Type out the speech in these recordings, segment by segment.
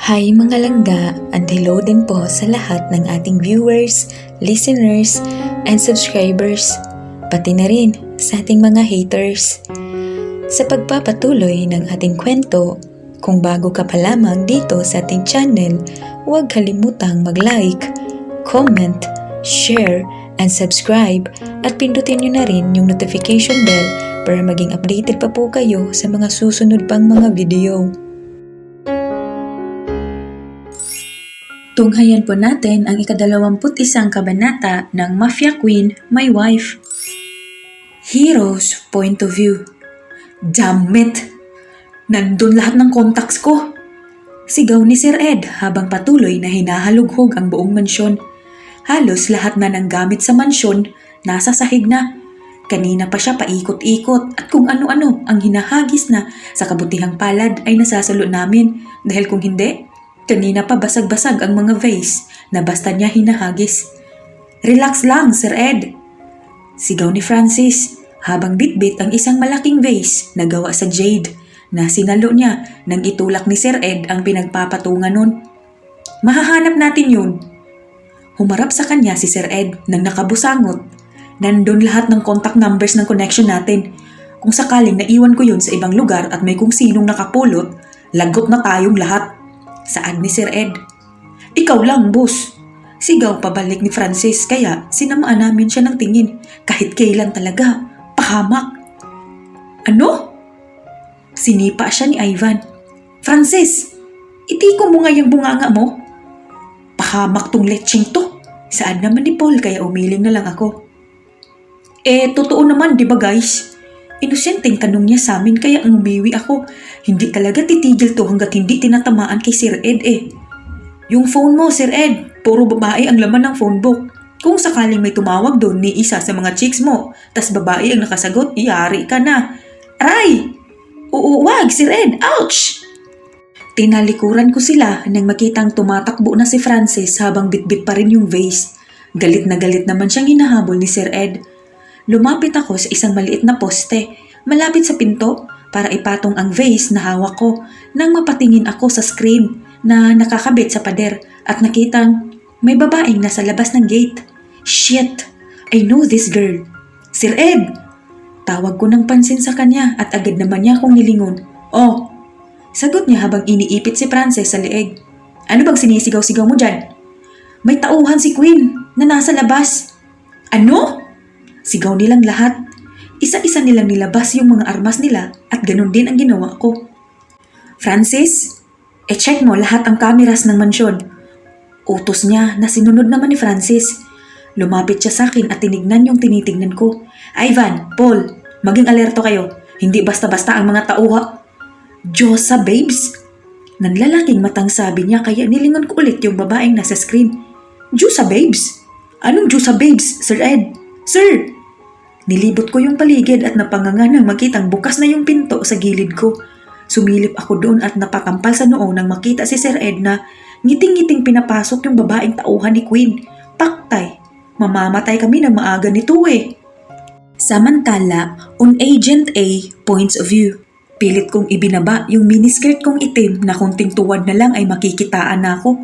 Hi mga langga, and hello din po sa lahat ng ating viewers, listeners, and subscribers, pati na rin sa ating mga haters. Sa pagpapatuloy ng ating kwento, kung bago ka pa lamang dito sa ating channel, huwag kalimutang mag-like, comment, share, and subscribe at pindutin nyo na rin yung notification bell para maging updated pa po kayo sa mga susunod pang mga video. Tunghayan po natin ang ika-21 kabanata ng Mafia Queen, My Wife. Hero's Point of View. Damn it! Nandun lahat ng contacts ko! Sigaw ni Sir Ed habang patuloy na hinahalughog ang buong mansyon. Halos lahat na ng gamit sa mansyon nasa sahig na. Kanina pa siya paikot-ikot at kung ano-ano ang hinahagis na sa kabutihang palad ay nasasalo namin dahil kung hindi, kanina pa basag-basag ang mga vase na basta niya hinahagis. Relax lang, Sir Ed! Sigaw ni Francis habang bitbit ang isang malaking vase na gawa sa jade na sinalo niya nang itulak ni Sir Ed ang pinagpapatungan nun. Mahahanap natin yun. Humarap sa kanya si Sir Ed nang nakabusangot. Nandun lahat ng contact numbers ng connection natin. Kung sakaling naiwan ko yun sa ibang lugar at may kung sinong nakapulot, lagot na tayong lahat. Saad ni Sir Ed. Ikaw lang, boss. Sigaw pabalik ni Francis kaya sinamaan namin siya ng tingin kahit kailan talaga. Pahamak. Ano? Sinipa siya ni Ivan. Francis, itiko mo nga yung bunganga mo. Pahamak tong leching to. Saad naman ni Paul kaya umiling na lang ako. Totoo naman, di ba guys? Inosenteng tanong niya sa amin kaya ang umiwi ako. Hindi talaga titigil to hanggat hindi tinatamaan kay Sir Ed Yung phone mo, Sir Ed, puro babae ang laman ng phone book. Kung sakaling may tumawag doon ni isa sa mga chicks mo, tas babae ang nakasagot, iyari ka na. Aray! Wag, Sir Ed! Ouch! Tinalikuran ko sila nang makitang tumatakbo na si Francis habang bitbit pa rin yung vase. Galit na galit naman siyang hinahabol ni Sir Ed. Lumapit ako sa isang maliit na poste, malapit sa pinto, para ipatong ang vase na hawak ko nang mapatingin ako sa screen na nakakabit sa pader at nakitang may babaeng nasa labas ng gate. Shit! I know this girl. Sir Ed! Tawag ko ng pansin sa kanya at agad naman niya akong nilingon. Oh! Sagot niya habang iniipit si Frances sa leeg. Ano bang sinisigaw-sigaw mo dyan? May tauhan si Queen na nasa labas. Ano? Sigaw nilang lahat. Isa-isa nilang nilabas yung mga armas nila at ganun din ang ginawa ko. Francis, check mo lahat ang kameras ng mansyon. Utos niya na sinunod naman ni Francis. Lumapit siya sa akin at tinignan yung tinitignan ko. Ivan, Paul, maging alerto kayo. Hindi basta-basta ang mga tauha. Diyosa, babes? Nanlalaking matang sabi niya kaya nilingon ko ulit yung babaeng nasa screen. Diyosa, babes? Anong Diyosa, babes, Sir Ed? Sir! Nilibot ko yung paligid at napanganga nang makitang bukas na yung pinto sa gilid ko. Sumilip ako doon at napakampal sa noo nang makita si Sir Ed na ngiting-ngiting pinapasok yung babaeng tauhan ni Queen. Paktay, mamamatay kami ng maaga nito Samantala, on Agent A points of view. Pilit kong ibinaba yung miniskirt kong itim na kunting tuwad na lang ay makikitaan na ako.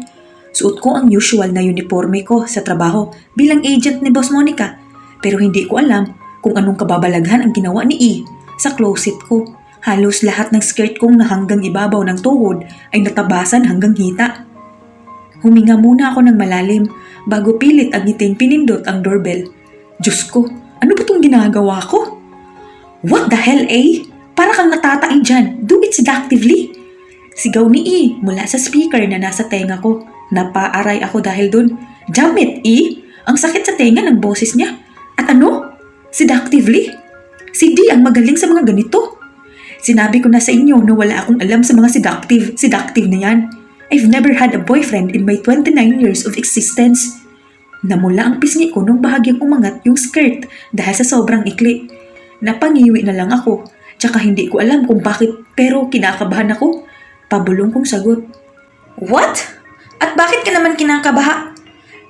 Suot ko ang usual na uniforme ko sa trabaho bilang agent ni Boss Monica. Pero hindi ko alam kung anong kababalaghan ang ginawa ni E sa closet ko. Halos lahat ng skirt kong na hanggang ibabaw ng tuhod ay natabasan hanggang hita. Huminga muna ako ng malalim bago pilit ang ngiting pinindot ang doorbell. Diyos ko, ano ba itong ginagawa ko? What the hell, Para kang natatain dyan. Do it seductively. Sigaw ni E mula sa speaker na nasa tenga ko. Napaaray ako dahil dun. Damn it, E! Ang sakit sa tenga ng boses niya. At ano? Seductively? Si D ang magaling sa mga ganito. Sinabi ko na sa inyo na wala akong alam sa mga seductive na yan. I've never had a boyfriend in my 29 years of existence. Namula ang pisngi ko nung bahagyang umangat yung skirt dahil sa sobrang ikli. Napangiwi na lang ako. Tsaka hindi ko alam kung bakit pero kinakabahan ako. Pabulong kong sagot. What? At bakit ka naman kinakabaha?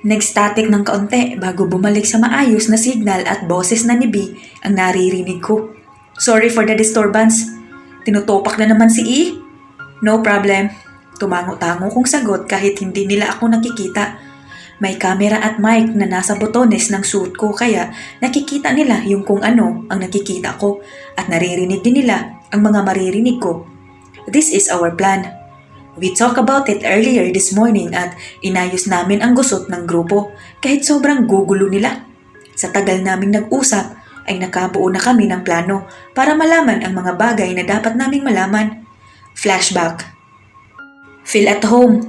Nag-static ng kaunti bago bumalik sa maayos na signal at boses na ni B ang naririnig ko. Sorry for the disturbance. Tinutopak na naman si E. No problem. Tumango-tango kong sagot kahit hindi nila ako nakikita. May camera at mic na nasa botones ng suit ko kaya nakikita nila yung kung ano ang nakikita ko at naririnig din nila ang mga maririnig ko. This is our plan. We talked about it earlier this morning at inayos namin ang gusot ng grupo kahit sobrang gugulo nila. Sa tagal naming nag-usap ay nakabuo na kami ng plano para malaman ang mga bagay na dapat naming malaman. Flashback. Feel at home.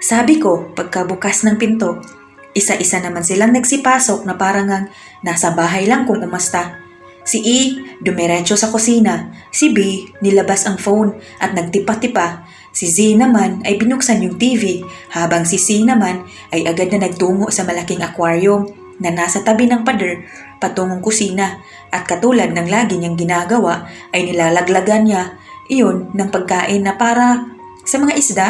Sabi ko pagkabukas ng pinto. Isa-isa naman silang nagsipasok na parang ang nasa bahay lang kung umasta. Si E, dumiretso sa kusina. Si B, nilabas ang phone at nagtipa-tipa. Si Z naman ay binuksan yung TV habang si C naman ay agad na nagtungo sa malaking aquarium na nasa tabi ng pader patungong kusina at katulad ng lagi niyang ginagawa ay nilalaglagan niya iyon ng pagkain na para sa mga isda.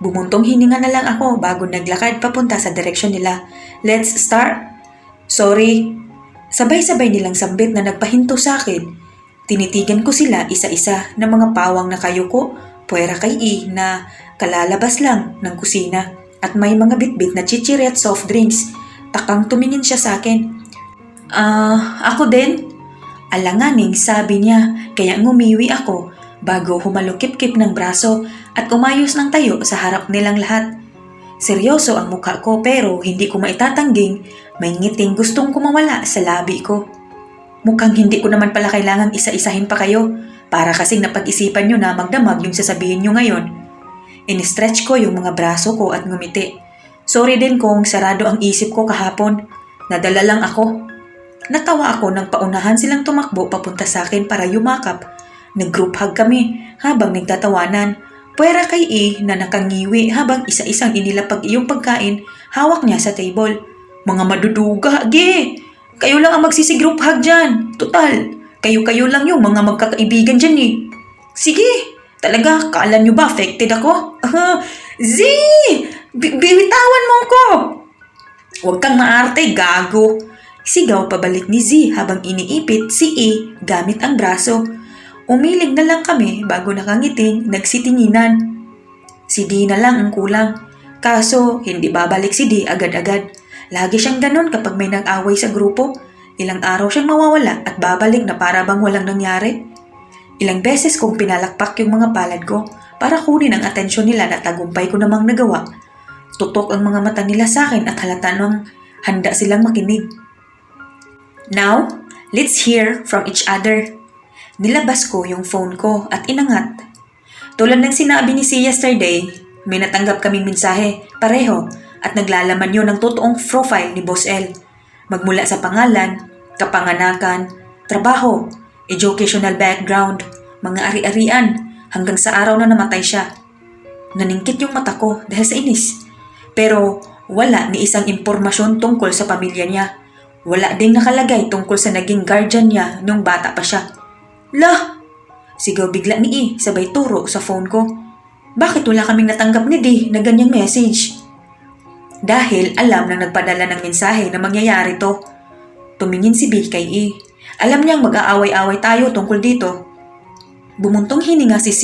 Bumuntong hininga na lang ako bago naglakad papunta sa direksyon nila. Let's start. Sorry. Sabay-sabay nilang sambit na nagpahinto sa akin. Tinitigan ko sila isa-isa ng mga pawang na kayuko, puwera kay E na kalalabas lang ng kusina at may mga bitbit na chichiri at soft drinks. Takang tumingin siya sa akin. Ako din? Alanganing sabi niya kaya ngumiwi ako bago humalukip-kip ng braso at umayos ng tayo sa harap nilang lahat. Seryoso ang mukha ko pero hindi ko maitatangging may ngiting gustong kumawala sa labi ko. Mukhang hindi ko naman pala kailangang isa-isahin pa kayo para kasing napag-isipan nyo na magdamag yung sasabihin nyo ngayon. In-stretch ko yung mga braso ko at ngumiti. Sorry din kung sarado ang isip ko kahapon. Nadala lang ako. Natawa ako nang paunahan silang tumakbo papunta sa akin para yumakap. Nag-group hug kami habang nagtatawanan. Puwera kay E na nakangiwi habang isa-isang inilapag iyong pagkain hawak niya sa table. Mga maduduga, ge! Kayo lang ang magsisi-group hug dyan. Total, kayo-kayo lang yung mga magkakaibigan dyan eh. Sige, talaga, kaalam nyo ba affected ako? Z! Bibitawan mo ko! Huwag kang maarte, gago! Sigaw pabalik ni Z habang iniipit si E gamit ang braso. Umiling na lang kami bago nakangiting nagsitinginan. Si D na lang ang kulang. Kaso hindi babalik si D agad-agad. Lagi siyang ganon kapag may nag-away sa grupo. Ilang araw siyang mawawala at babalik na para bang walang nangyari. Ilang beses kong pinalakpak yung mga palad ko para kunin ang atensyon nila na tagumpay ko namang nagawa. Tutok ang mga mata nila sa akin at halata nang handa silang makinig. Now, let's hear from each other. Nilabas ko yung phone ko at inangat. Tulad ng sinabi ni C yesterday, may natanggap kaming mensahe, pareho, at naglalaman yun ng totoong profile ni Boss L. Magmula sa pangalan, kapanganakan, trabaho, educational background, mga ari-arian, hanggang sa araw na namatay siya. Naningkit yung mata ko dahil sa inis. Pero wala ni isang impormasyon tungkol sa pamilya niya. Wala ding nakalagay tungkol sa naging guardian niya nung bata pa siya. Lah! Sigaw bigla ni E sabay turo sa phone ko. Bakit wala kaming natanggap ni D na ganyang message? Dahil alam na nagpadala ng mensahe na mangyayari to. Tumingin si B kay E. Alam niyang mag-aaway-away tayo tungkol dito. Bumuntong hininga si C.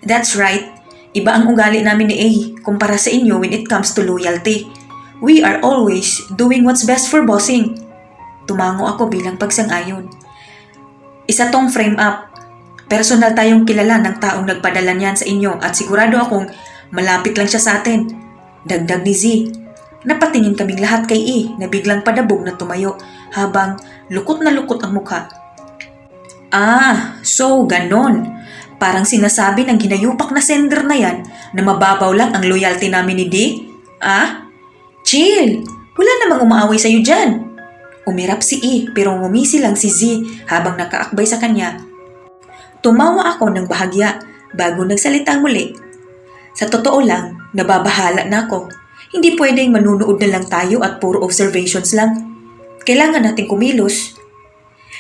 That's right. Iba ang ugali namin ni A kumpara sa inyo when it comes to loyalty. We are always doing what's best for bossing. Tumango ako bilang pagsang-ayon. Isa tong frame up. Personal tayong kilala ng taong nagpadala niyan sa inyo at sigurado akong malapit lang siya sa atin. Dagdag ni Z. Napatingin kaming lahat kay E na biglang padabog na tumayo habang lukot na lukot ang mukha. So ganon. Parang sinasabi ng ginayupak na sender na yan na mababaw lang ang loyalty namin ni D? Chill! Wala namang umaaway sa'yo dyan. Umirap si E pero ngumisi lang si Z habang nakaakbay sa kanya. Tumawa ako ng bahagya bago nagsalita muli. Sa totoo lang, nababahala na ako. Hindi pwedeng manunood na lang tayo at puro observations lang. Kailangan nating kumilos.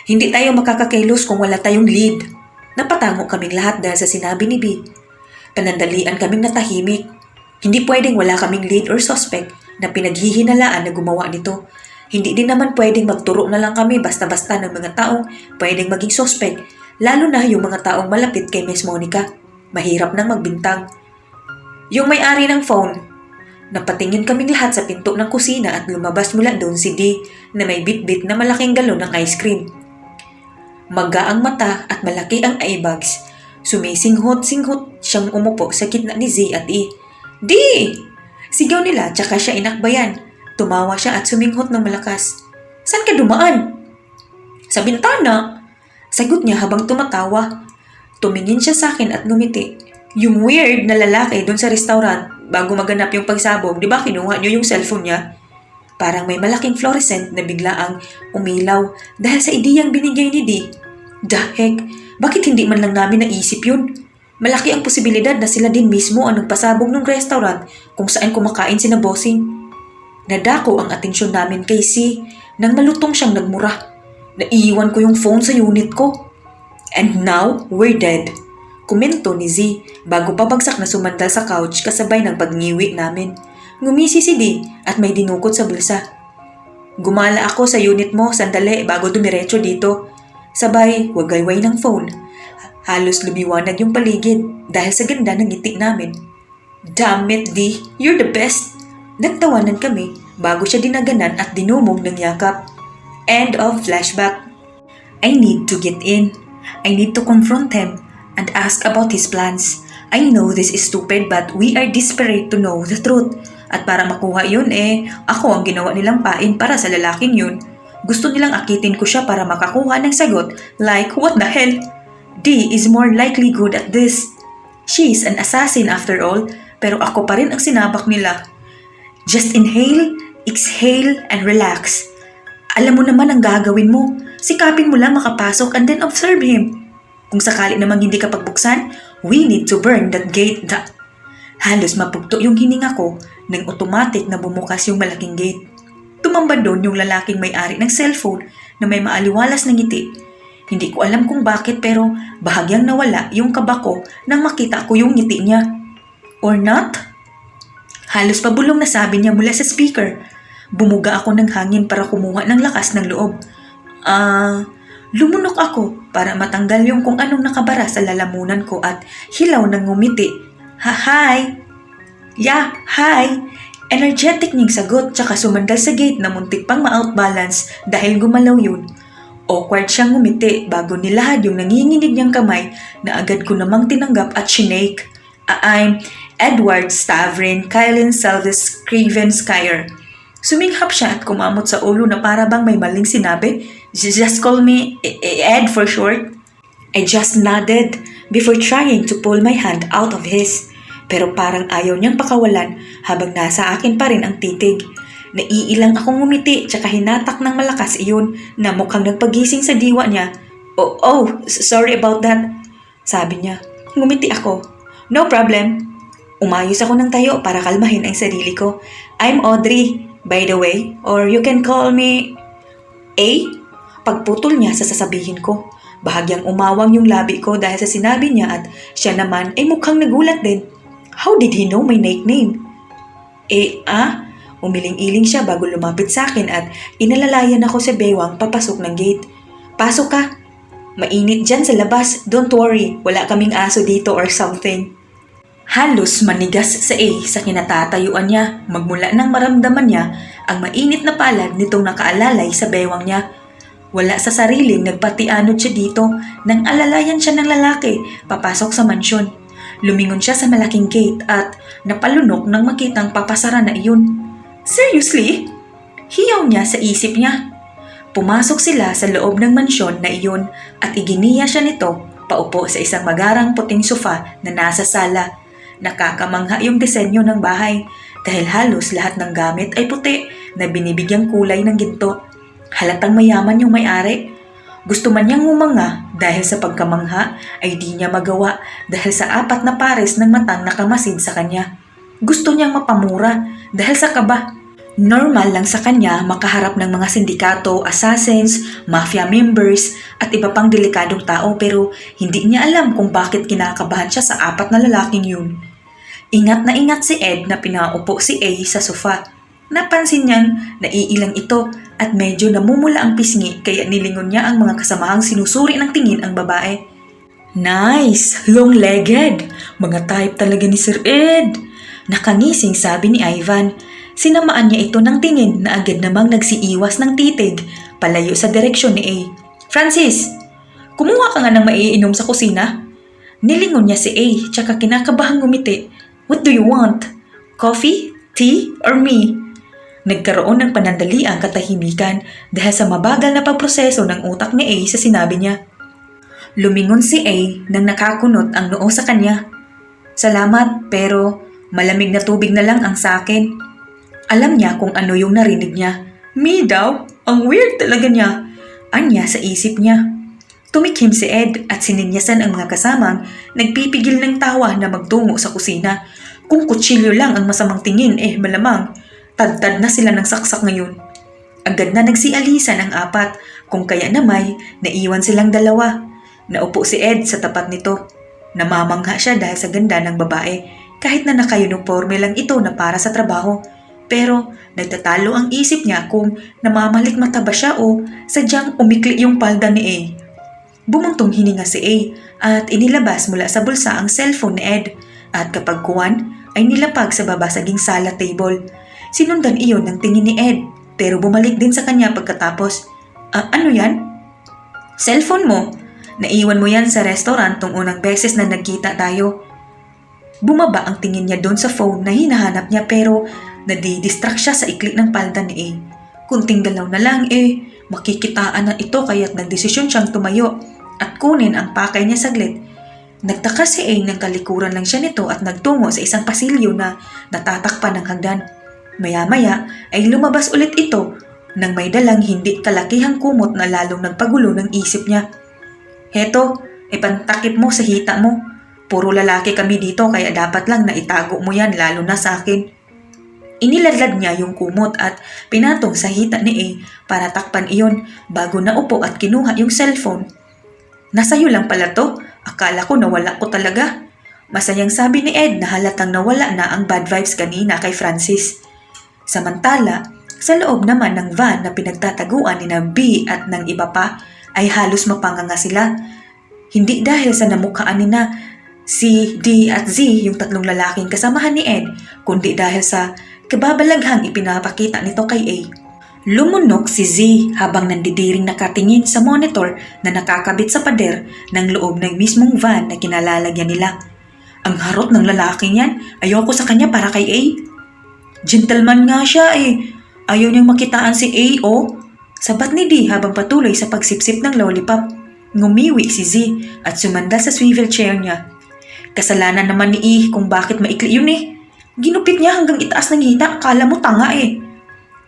Hindi tayo makakakilos kung wala tayong lead. Napatango kaming lahat dahil sa sinabi ni B. Panandalian kaming natahimik. Hindi pwedeng wala kaming lead or suspect na pinaghihinalaan na gumawa nito. Hindi din naman pwedeng magturo na lang kami basta-basta ng mga taong pwedeng maging suspect, lalo na yung mga taong malapit kay Miss Monica. Mahirap nang magbintang. Yung may-ari ng phone. Napatingin kaming lahat sa pinto ng kusina at lumabas mula doon si D na may bit-bit na malaking galon ng ice cream. Maga ang mata at malaki ang eye bags. Sumisinghot-singhot siyang umupo sa gitna ni Z at E. D! Sigaw nila tsaka siya inakbayan. Tumawa siya at suminghot ng malakas. Saan ka dumaan? Sa bintana. Sagot niya habang tumatawa. Tumingin siya sa akin at ngumiti. Yung weird na lalaki doon sa restaurant bago maganap yung pagsabog, di ba kinuha niyo yung cellphone niya? Parang may malaking fluorescent na biglaang umilaw dahil sa ideyang binigay ni D. The heck, bakit hindi man lang namin naisip yun? Malaki ang posibilidad na sila din mismo ang nagpasabog ng restaurant kung saan kumakain sina bossing. Nadako ang atensyon namin kay C nang malutong siyang nagmura. Naiiwan ko yung phone sa unit ko. And now, we're dead. Komento ni Z bago pabagsak na sumandal sa couch kasabay ng pagngiwi namin. Ngumisi si D at may dinukot sa bulsa. Gumala ako sa unit mo sandali bago dumiretso dito. Sabay, wagayway ng phone. Halos lumiwanag yung paligid dahil sa ganda ng ngiti namin. Damn it, D! You're the best! Nagtawanan kami bago siya dinaganan at dinumog ng yakap. End of flashback. I need to get in. I need to confront him and ask about his plans. I know this is stupid but we are desperate to know the truth. At para makuha yun ako ang ginawa nilang pain para sa lalaking yun. Gusto nilang akitin ko siya para makakuha ng sagot like what the hell? D is more likely good at this. She is an assassin after all, pero ako pa rin ang sinabak nila. Just inhale, exhale, and relax. Alam mo naman ang gagawin mo. Sikapin mo lang makapasok and then observe him. Kung sakali namang hindi ka pagbuksan, we need to burn that gate. Halos mapugto yung hininga ko nang automatic na bumukas yung malaking gate. Tumambad doon yung lalaking may-ari ng cellphone na may maaliwalas na ngiti. Hindi ko alam kung bakit pero bahagyang nawala yung kaba ko nang makita ko yung ngiti niya. Or not? Halos pabulong na sabi niya mula sa speaker. Bumuga ako ng hangin para kumuha ng lakas ng loob. Lumunok ako para matanggal yung kung anong nakabara sa lalamunan ko at hilaw ng ngumiti. Hi! Yeah, hi! Energetic niyang sagot tsaka sumandal sa gate na muntik pang ma-outbalance dahil gumalaw yun. Awkward siyang ngumiti bago nilahad yung nanginginig niyang kamay na agad ko namang tinanggap at shinake. I'm Edward Stavrin Kylen Selvis Craven Skyer. Suminghap siya at kumamot sa ulo na para bang may maling sinabi. Just call me Ed for short. I just nodded before trying to pull my hand out of his. Pero parang ayaw niyang pakawalan habang nasa akin pa rin ang titig. Naiilang akong ngumiti tsaka hinatak ng malakas iyon na mukhang nagpagising sa diwa niya. Sorry about that. Sabi niya. Ngumiti ako. No problem. Umayos ako ng tayo para kalmahin ang sarili ko. I'm Audrey, by the way, or you can call me A? Pagputol niya sa sasabihin ko. Bahagyang umawang yung labi ko dahil sa sinabi niya at siya naman ay mukhang nagulat din. How did he know my nickname? Umiling-iling siya bago lumapit sa akin at inalalayan ako sa bewang papasok ng gate. Pasok ka. Mainit dyan sa labas. Don't worry, wala kaming aso dito or something. Halos manigas sa A sa kinatatayuan niya magmula nang maramdaman niya ang mainit na palad nitong nakaalalay sa bewang niya. Wala sa sariling nagpatianod siya dito nang alalayan siya ng lalaki papasok sa mansyon. Lumingon siya sa malaking gate at napalunok nang makitang papasara na iyon. Seriously? Hiyaw niya sa isip niya. Pumasok sila sa loob ng mansyon na iyon at iginiya siya nito paupo sa isang magarang puting sofa na nasa sala. Nakakamangha yung disenyo ng bahay dahil halos lahat ng gamit ay puti na binibigyang kulay ng ginto. Halatang mayaman yung may-ari. Gusto man niyang umanga dahil sa pagkamangha ay di niya magawa dahil sa 4 na pares ng matang nakamasid sa kanya. Gusto niyang mapamura dahil sa kaba. Normal lang sa kanya makaharap ng mga sindikato, assassins, mafia members at iba pang delikadong tao pero hindi niya alam kung bakit kinakabahan siya sa 4 na lalaking yun. Ingat na ingat si Ed na pinaupo si A sa sofa. Napansin niyang naiilang ito at medyo namumula ang pisngi kaya nilingon niya ang mga kasamahang sinusuri ng tingin ang babae. Nice! Long-legged! Mga type talaga ni Sir Ed! Nakangising sabi ni Ivan. Sinamaan niya ito ng tingin na agad namang nagsiiwas ng titig palayo sa direksyon ni A. Francis, kumuha ka nga ng maiinom sa kusina. Nilingon niya si A tsaka kinakabahang ngumiti. What do you want? Coffee? Tea? Or me? Nagkaroon ng panandaliang katahimikan dahil sa mabagal na pagproseso ng utak ni A sa sinabi niya. Lumingon si A nang nakakunot ang noo sa kanya. Salamat pero malamig na tubig na lang ang sa akin. Alam niya kung ano yung narinig niya. Me daw? Ang weird talaga niya. Anya sa isip niya. Tumikhim si Ed at sininyasan ang mga kasamang nagpipigil ng tawa na magtungo sa kusina. Kung kutsilyo lang ang masamang tingin malamang tad-tad na sila ng saksak ngayon. Agad na nagsialisan ang apat kung kaya namay naiwan silang dalawa. Naupo si Ed sa tapat nito. Namamangha siya dahil sa ganda ng babae kahit na naka-uniforme lang ito na para sa trabaho. Pero nagtatalo ang isip niya kung namamalikmata ba siya o sadyang umikli yung palda ni A. Bumuntong hininga si A at inilabas mula sa bulsa ang cellphone ni Ed at kapag kuwan ay nilapag sa babasaging sala table. Sinundan iyon ng tingin ni Ed pero bumalik din sa kanya pagkatapos. Ano yan? Cellphone mo? Naiwan mo yan sa restaurant tong unang beses na nagkita tayo. Bumaba ang tingin niya doon sa phone na hinahanap niya pero nadidistract siya sa ikli ng palda ni A. Kunting galaw na lang makikitaan na ito kaya't nagdesisyon siyang tumayo at kunin ang pakay niya saglit. Nagtaka si A nang talikuran lang siya nito at nagtungo sa isang pasilyo na natatakpan ng hagdan. Maya-maya ay lumabas ulit ito nang may dalang hindi kalakihang kumot na lalong nagpagulo ng isip niya. Heto, ipantakip mo sa hita mo. Puro lalaki kami dito kaya dapat lang na itago mo yan lalo na sa akin. Iniladlad niya yung kumot at pinatong sa hita ni A para takpan iyon bago naupo at kinuha yung cellphone. Nasa'yo lang pala to, akala ko nawala ko talaga. Masayang sabi ni Ed na halatang nawala na ang bad vibes kanina kay Francis. Samantala, sa loob naman ng van na pinagtataguan ni na B at ng iba pa, ay halos mapanganga sila. Hindi dahil sa namukhaan ni na si D at Z yung tatlong lalaking kasamahan ni Ed, kundi dahil sa kababalaghang ipinapakita nito kay A. Lumunok si Z habang nandidiring nakatingin sa monitor na nakakabit sa pader ng loob ng mismong van na kinalalagyan nila. Ang harot ng lalaking yan, ayoko sa kanya para kay A. Gentleman nga siya Ayaw niyang makitaan si A Sabat ni D habang patuloy sa pagsipsip ng lollipop. Ngumiwi si Z at sumandal sa swivel chair niya. Kasalanan naman ni E kung bakit maikli yun Ginupit niya hanggang itaas ng hita, akala mo tanga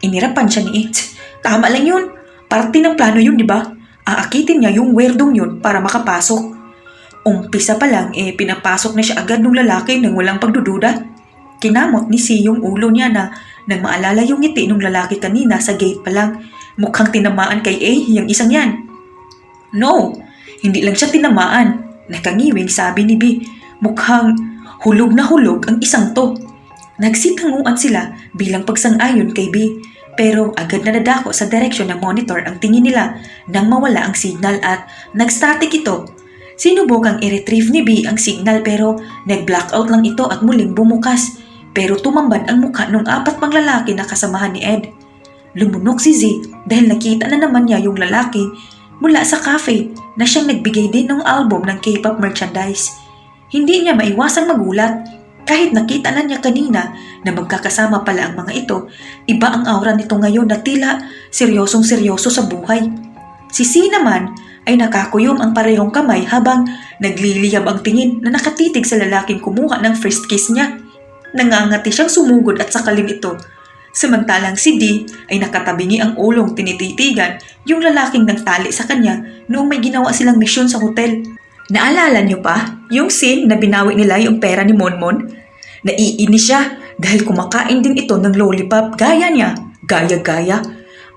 Inirapan siya ni E. Tama lang yun. Parte ng plano yun, di ba? Aakitin niya yung werdong yun para makapasok. Umpisa pa lang pinapasok na siya agad ng lalaki nang walang pagdududa. Kinamot ni C yung ulo niya na nang maalala yung ngiti ng lalaki kanina sa gate pa lang. Mukhang tinamaan kay A yung isang yan. No, hindi lang siya tinamaan. Nakangiwing sabi ni B. Mukhang hulog na hulog ang isang to. Nagsitanguan sila bilang pagsang-ayon kay B. Pero agad na nadako sa direksyon ng monitor ang tingin nila nang mawala ang signal at nag-static ito. Sinubukang i-retrieve ni B ang signal pero nag-blackout lang ito at muling bumukas. Pero tumambad ang mukha ng apat pang lalaki na kasamahan ni Ed. Lumunok si Z dahil nakita na naman niya yung lalaki mula sa cafe na siyang nagbigay din ng album ng K-pop merchandise. Hindi niya maiwasang magulat kahit nakita na niya kanina na magkakasama pala ang mga ito. Iba ang aura nito ngayon na tila seryosong-seryoso sa buhay. Si C naman ay nakakuyom ang parehong kamay habang nagliliyab ang tingin na nakatitig sa lalaking kumuha ng first kiss niya. Nangangati siyang sumugod at sakalin ito. Samantalang si D ay nakatabingi ang ulong tinititigan yung lalaking nagtali sa kanya noong may ginawa silang misyon sa hotel. Naalala niyo pa yung scene na binawi nila yung pera ni Monmon? Naiinis siya dahil kumakain din ito ng lollipop gaya niya, gaya-gaya.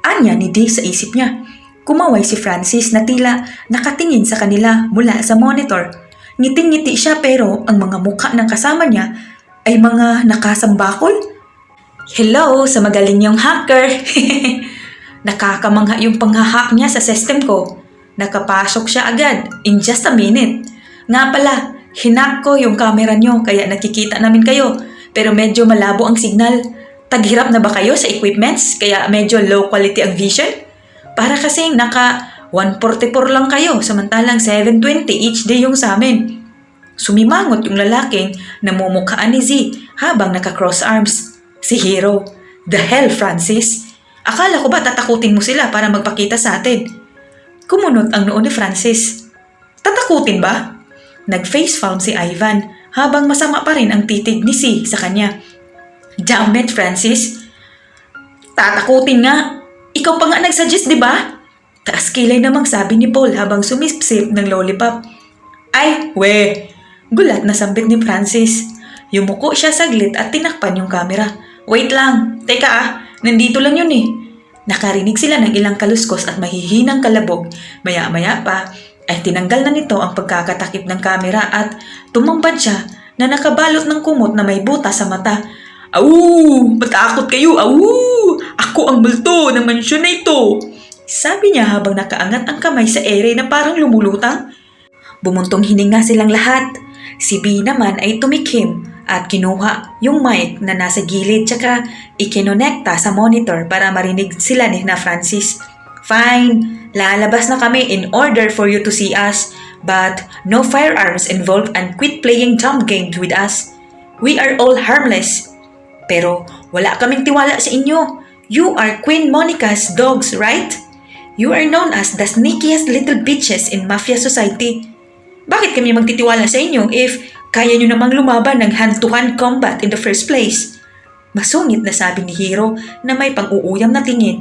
Anya ni D sa isip niya. Kumaway si Francis na tila nakatingin sa kanila mula sa monitor. Ngiting-ngiti siya pero ang mga mukha ng kasama niya ay mga nakasambakol. Hello sa magaling niyong hacker! Nakakamangha yung panghahack niya sa system ko. Nakapasok siya agad in just a minute. Nga pala, hinak ko yung camera niyo kaya nakikita namin kayo. pero medyo malabo ang signal. Taghirap na ba kayo sa equipments kaya medyo low quality ang vision? Para kasing naka 144 lang kayo samantalang 720 each day yung sa amin. Sumimangot yung lalaking namumukhaan ni Z habang naka-cross arms. Si Hero. The hell, Francis? Akala ko ba tatakutin mo sila para magpakita sa atin? Kumunot ang noo ni Francis. Tatakutin ba? Nag-facepalm si Ivan habang masama pa rin ang titig ni C sa kanya. Damn it, Francis. Tatakutin nga. Ikaw pa nga nagsuggest, di ba? Taas kilay namang sabi ni Paul habang sumisip ng lollipop. Ay, we! Gulat na sambit ni Francis. Yumuko siya saglit at tinakpan yung camera. Wait lang. Teka nandito lang yun eh. Nakarinig sila ng ilang kaluskos at mahihinang kalabog. Maya-maya pa ay tinanggal na nito ang pagkakatakip ng camera at tumambad siya na nakabalot ng kumot na may buta sa mata. Awoo! Matakot kayo! Awoo! Ako ang multo ng mansyon na ito! Sabi niya habang nakaangat ang kamay sa ere na parang lumulutang. Bumuntong hininga silang lahat. Si B naman ay tumikim at kinuha yung mic na nasa gilid tsaka ikinonekta sa monitor para marinig sila ni na Francis. Fine, lalabas na kami in order for you to see us, but no firearms involved and quit playing dumb games with us. We are all harmless. Pero wala kaming tiwala sa inyo. You are Queen Monica's dogs, right? You are known as the sneakiest little bitches in Mafia Society. Bakit kami magtitiwala sa inyo if kaya nyo namang lumaban ng hand-to-hand combat in the first place? Masungit na sabi ni Hero na may pang-uuyam na tingin.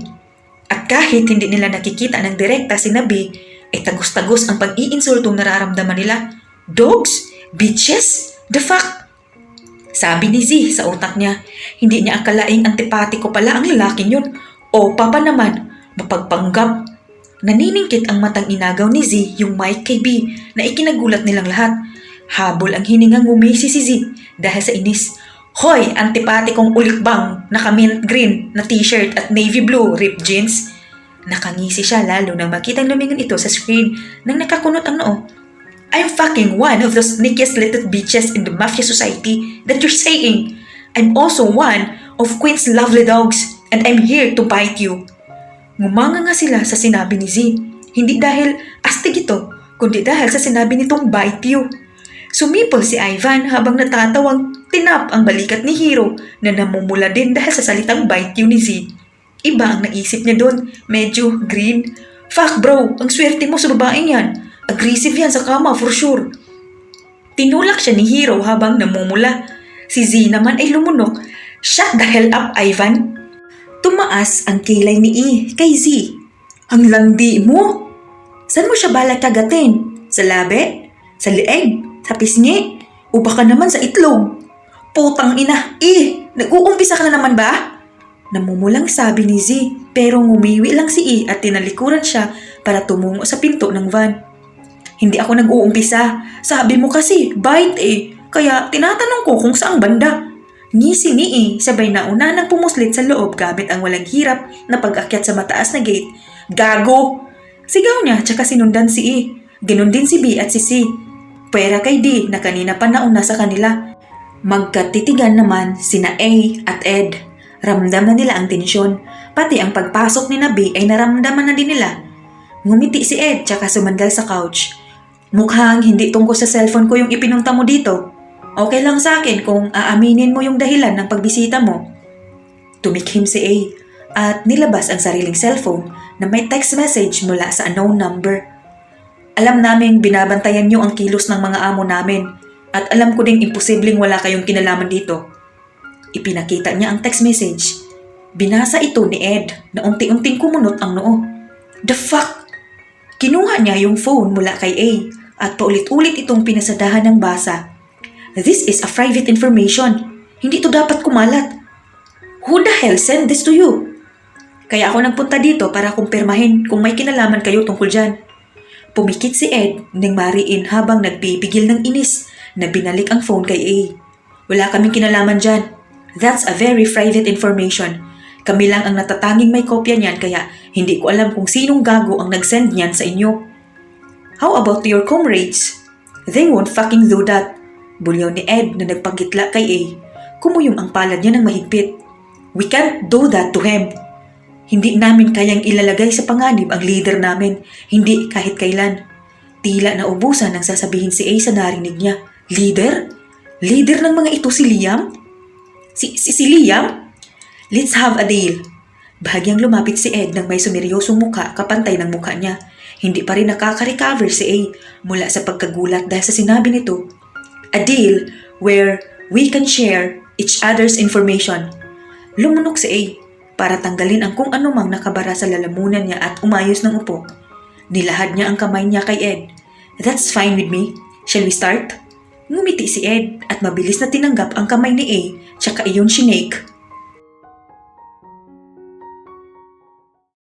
At kahit hindi nila nakikita ng direkta si Nabi, ay tagos-tagos ang pag-iinsultong nararamdaman nila. Dogs? Bitches? The fuck? Sabi ni Z sa utak niya, hindi niya akalaing antipatiko pala ang lalaking yun. O papa naman, mapagpanggap. Naniningkit ang matang inagaw ni Z yung mic kay B na ikinagulat nilang lahat. Habol ang hiningang ngumisi si Z dahil sa inis. Hoy, antipatikong ulikbang, naka-mint green na t-shirt at navy blue ripped jeans. Nakangisi siya lalo nang makitang lumingon ito sa screen nang nakakunot ang noo. I'm fucking one of those sneakiest little bitches in the Mafia Society that you're saying. I'm also one of Queen's lovely dogs and I'm here to bite you. Ngumanga nga sila sa sinabi ni Z. Hindi dahil astig ito, kundi dahil sa sinabi nitong bite you. Sumipol si Ivan habang natatawang tinap ang balikat ni Hero na namumula din dahil sa salitang bite you ni Z. Iba ang naisip niya doon, medyo green. Fuck bro, ang swerte mo sa babaeng yan. Aggressive yan sa kama for sure. Tinulak siya ni Hero habang namumula. Si Z naman ay lumunok. Shut the hell up, Ivan. Tumaas ang kilay ni E kay Z. Ang landi mo? Saan mo siya balak kagatin? Sa labi? Sa leeg? Sa pisngi? O baka naman sa itlog? Putang ina, nag-uumpisa ka na naman ba? Namumulang sabi ni Z pero ngumiwi lang si E at tinalikuran siya para tumungo sa pinto ng van. Hindi ako nag-uumpisa. Sabi mo kasi, bite Kaya tinatanong ko kung saang banda. Ngisi ni E, sabay na una nang pumuslit sa loob gamit ang walang hirap na pag-akyat sa mataas na gate. Gago! Sigaw niya tsaka sinundan si E. Ganon din si B at si C. Pwera kay D na kanina pa nauna sa kanila. Magkatitigan naman sina A at Ed. Ramdam na nila ang tensyon. Pati ang pagpasok ni na B ay naramdaman na din nila. Ngumiti si Ed tsaka sumandal sa couch. Mukhang hindi tungkol sa cellphone ko yung ipinunta mo dito. Okay lang sa akin kung aaminin mo yung dahilan ng pagbisita mo. Tumikhim si A at nilabas ang sariling cellphone na may text message mula sa unknown number. Alam naming binabantayan niyo ang kilos ng mga amo namin at alam ko ding imposibleng wala kayong kinalaman dito. Ipinakita niya ang text message. Binasa ito ni Ed na unti-unting kumunot ang noo. The fuck? Kinuha niya yung phone mula kay A at paulit-ulit itong pinasadahan ng basa. This is a private information. Hindi ito dapat kumalat. Who the hell sent this to you? Kaya ako nagpunta dito para kumpirmahin kung may kinalaman kayo tungkol dyan. Pumikit si Ed nang mariin habang nagpipigil ng inis na binalik ang phone kay A. Wala kaming kinalaman dyan. That's a very private information. Kami lang ang natatanging may kopya niyan kaya hindi ko alam kung sinong gago ang nag-send niyan sa inyo. How about your comrades? They won't fucking do that. Bulyaw ni Ed na nagpagitla kay A. Kumuyom ang palad niya ng mahigpit. We can't do that to him. Hindi namin kayang ilalagay sa panganib ang leader namin, hindi kahit kailan. Tila naubusan nang sasabihin si A sa narinig niya. Leader? Leader ng mga ito si Liam? Si Liam? Let's have a deal. Bahagyang lumapit si Ed nang may sumeryosong muka kapantay ng muka niya. Hindi pa rin nakaka-recover si A mula sa pagkagulat dahil sa sinabi nito. A deal where we can share each other's information. Lumunok si A para tanggalin ang kung anumang nakabara sa lalamunan niya at umayos ng upo. Nilahad niya ang kamay niya kay Ed. That's fine with me. Shall we start? Ngumiti si Ed at mabilis na tinanggap ang kamay ni A tsaka iyon sinake.